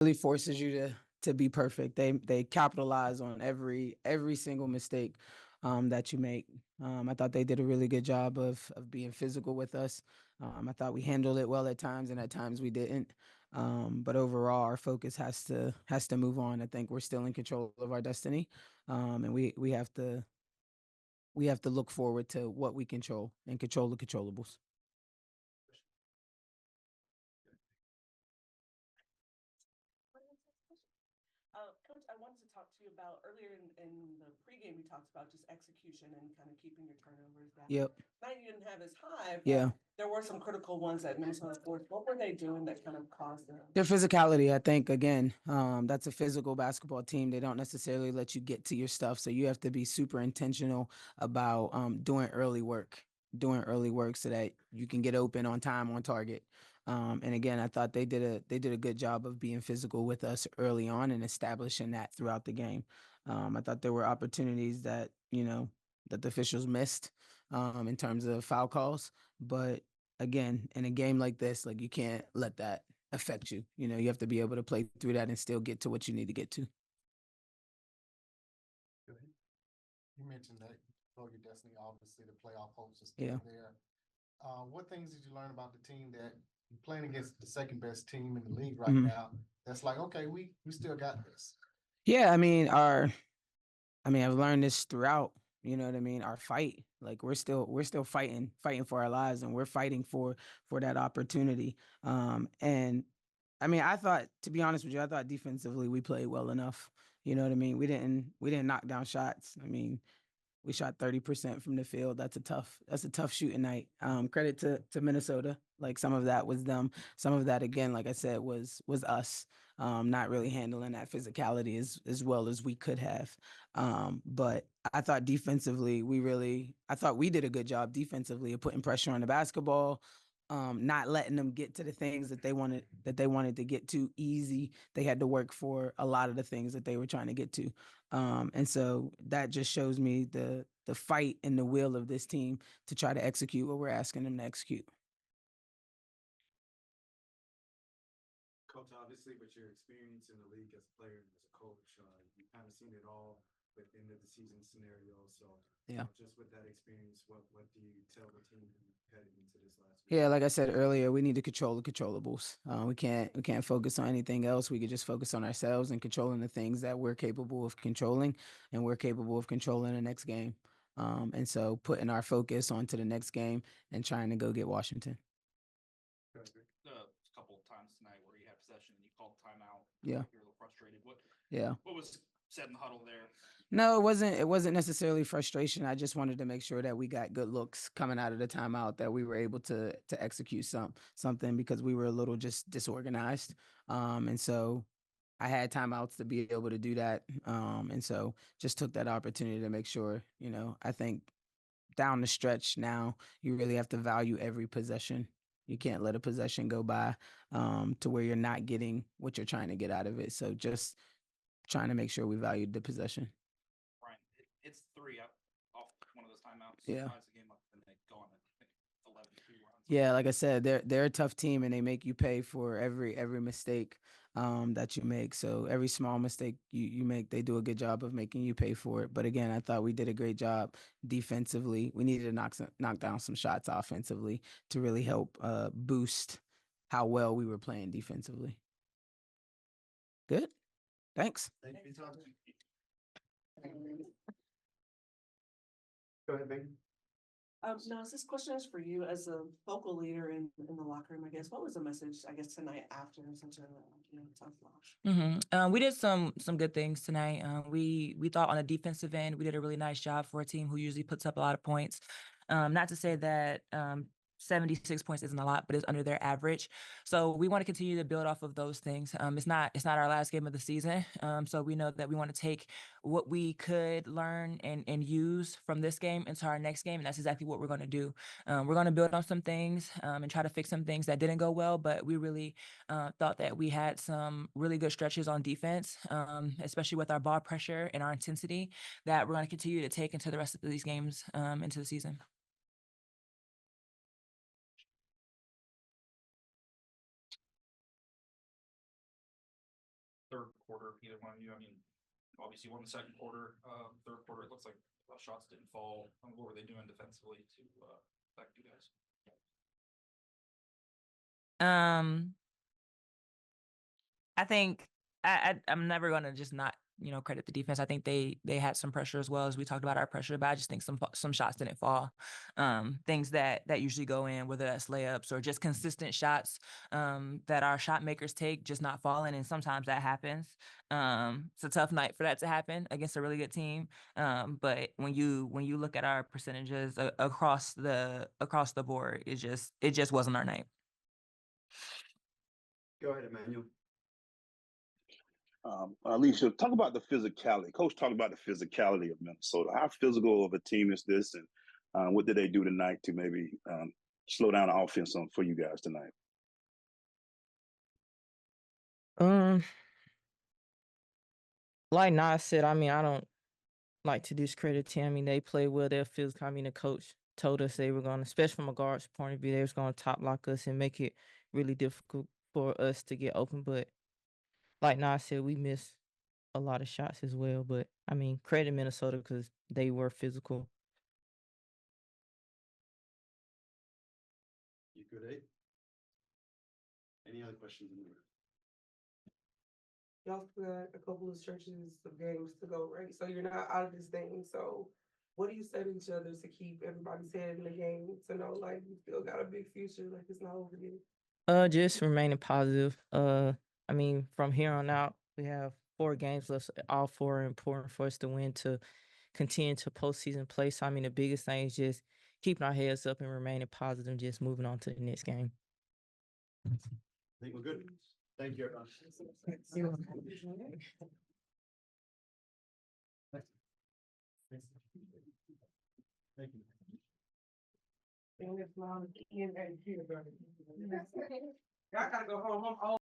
really forces you to be perfect. They capitalize on every single mistake that you make. I thought they did a really good job of being physical with us. I thought we handled it well at times, and at times we didn't. But overall, our focus has to move on. I think we're still in control of our destiny, and we have to look forward to what we control and control the controllables. Coach, I wanted to talk to you about earlier in the pregame, you talked about just execution and kind of keeping your turnovers down. Yep. Tonight you didn't have as high, but Yeah. there were some critical ones at Minnesota Force. What were they doing that kind of caused them? Their physicality, I think, again, that's a physical basketball team. They don't necessarily let you get to your stuff, so you have to be super intentional about doing early work so that you can get open on time, on target. And again, I thought they did a good job of being physical with us early on and establishing that throughout the game. I thought there were opportunities that that the officials missed in terms of foul calls, but again, in a game like this, like you can't let that affect you. You have to be able to play through that and still get to what you need to get to. Go ahead. You mentioned that you control your destiny. Obviously, the playoff hopes are still there. What things did you learn about the team that you're playing against the second best team in the league right now? That's like, okay, we still got this. Yeah, I've learned this throughout. You know what I mean? Our fight, like we're still fighting for our lives, and we're fighting for that opportunity. And I thought, to be honest with you, I thought defensively we played well enough. You know what I mean? We didn't knock down shots. We shot 30% from the field. That's a tough shooting night. Credit to Minnesota. Like some of that was them. Some of that, again, like I said, was us. Not really handling that physicality as well as we could have. But I thought defensively, I thought we did a good job defensively of putting pressure on the basketball, not letting them get to the things that they wanted to get to easy. They had to work for a lot of the things that they were trying to get to. And so that just shows me the fight and the will of this team to try to execute what we're asking them to execute. Coach, obviously, with your experience in the league as a player and as a coach, you kind of seen it all within the season scenario. So, just with that experience, what do you tell the team heading into this last week? Yeah, like I said earlier, we need to control the controllables. We can't focus on anything else. We could just focus on ourselves and controlling the things that we're capable of controlling, and we're capable of controlling the next game. And so putting our focus onto the next game and trying to go get Washington. A couple of times tonight where you had possession and you called timeout. Yeah. You're a little frustrated. What was said in the huddle there? No, it wasn't necessarily frustration. I just wanted to make sure that we got good looks coming out of the timeout, that we were able to execute something because we were a little just disorganized. And so I had timeouts to be able to do that. And so just took that opportunity to make sure, I think down the stretch now, you really have to value every possession. You can't let a possession go by to where you're not getting what you're trying to get out of it. So just trying to make sure we valued the possession. Brian, it's 3 off one of those timeouts. Yeah. Ties the game up and they go on, I think, 11-2 runs. Yeah, like I said, they're a tough team, and they make you pay for every mistake that you make. So every small mistake you make, they do a good job of making you pay for it. But again, I thought we did a great job defensively. We needed to knock down some shots offensively to really help boost how well we were playing defensively. Good. Thanks. Thank you. Go ahead, baby. Now, this question is for you as a vocal leader in the locker room, I guess. What was the message, I guess, tonight after such a tough loss? We did some good things tonight. We thought on the defensive end, we did a really nice job for a team who usually puts up a lot of points. Not to say that 76 points isn't a lot, but it's under their average. So we want to continue to build off of those things. It's not our last game of the season. So we know that we want to take what we could learn and use from this game into our next game. And that's exactly what we're going to do. We're going to build on some things and try to fix some things that didn't go well, but we really thought that we had some really good stretches on defense, especially with our ball pressure and our intensity that we're going to continue to take into the rest of these games into the season. third quarter, either one of you? I mean, obviously won the second quarter, third quarter, it looks like shots didn't fall. What were they doing defensively to affect you guys? I think I'm never gonna just not credit the defense. I think they had some pressure as well, as we talked about our pressure, but I just think some shots didn't fall. Things that usually go in, whether that's layups or just consistent shots that our shot makers take, just not falling, and sometimes that happens. It's a tough night for that to happen against a really good team. But when you look at our percentages across the board, it just wasn't our night. Go ahead, Emmanuel. Allisha, talk about the physicality. Coach talked about the physicality of Minnesota. How physical of a team is this, and what did they do tonight to maybe slow down the offense for you guys tonight? Like Nas said, I mean, I don't like to discredit team. I mean, they play well. They're physical. I mean, the coach told us they were going to, especially from a guard's point of view, they was going to top lock us and make it really difficult for us to get open. But like Nas said, we missed a lot of shots as well. But I mean, credit Minnesota because they were physical. You good, Abe? Any other questions in the room? Y'all still got a couple of stretches of games to go, right? So you're not out of this thing. So what do you say to each other to keep everybody's head in the game, to know like you still got a big future, like it's not over yet? Just remaining positive. I mean, from here on out, we have 4 games left. All 4 are important for us to win to continue to postseason play. So I mean, the biggest thing is just keeping our heads up and remaining positive, and just moving on to the next game. I think we're good. Thank you, everyone. Thank you. Y'all gotta go home. I'm old.